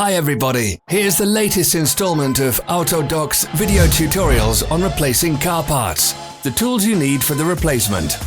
Hi everybody, here's the latest installment of Autodoc's video tutorials on replacing car parts. The tools you need for the replacement.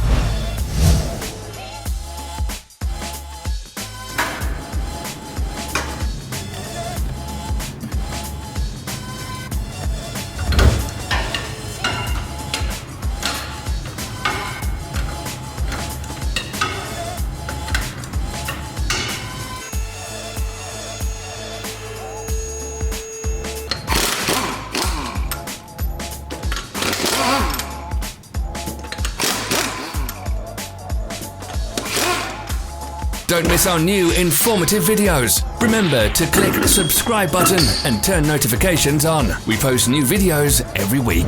Don't miss our new informative videos. Remember to click the subscribe button and turn notifications on. We post new videos every week.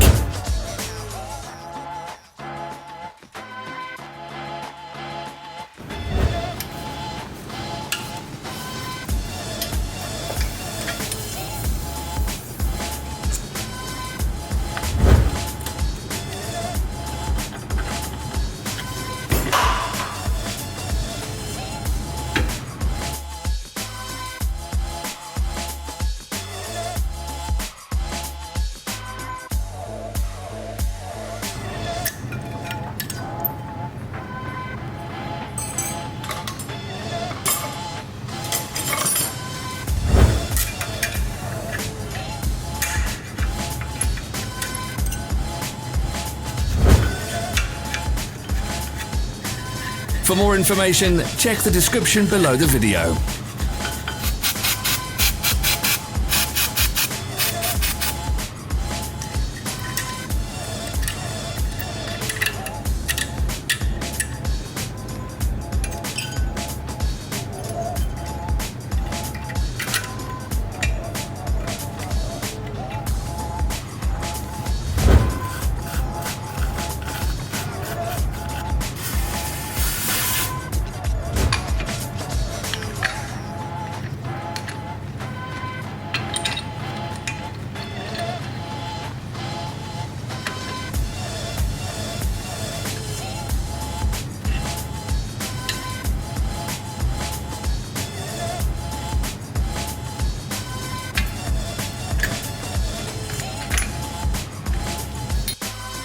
For more information, check the description below the video.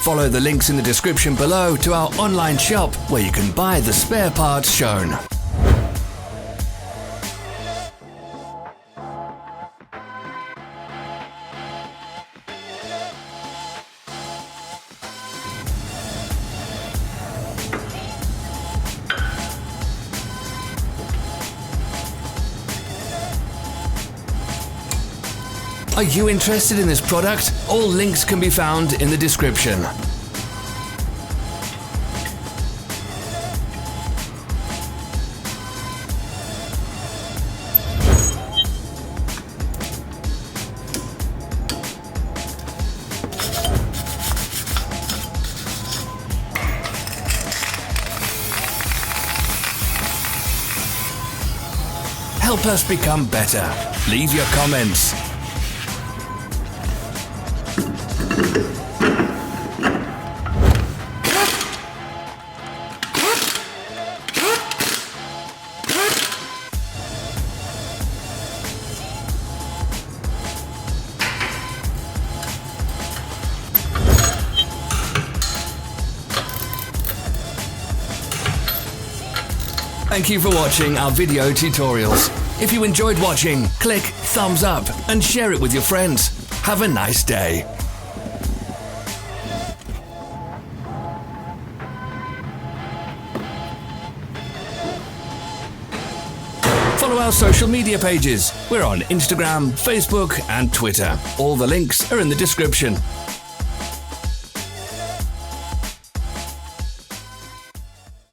Follow the links in the description below to our online shop where you can buy the spare parts shown. Are you interested in this product? All links can be found in the description. Help us become better. Leave your comments. Thank you for watching our video tutorials. If you enjoyed watching, click thumbs up and share it with your friends. Have a nice day. Follow our social media pages. We're on Instagram, Facebook and Twitter. All the links are in the description.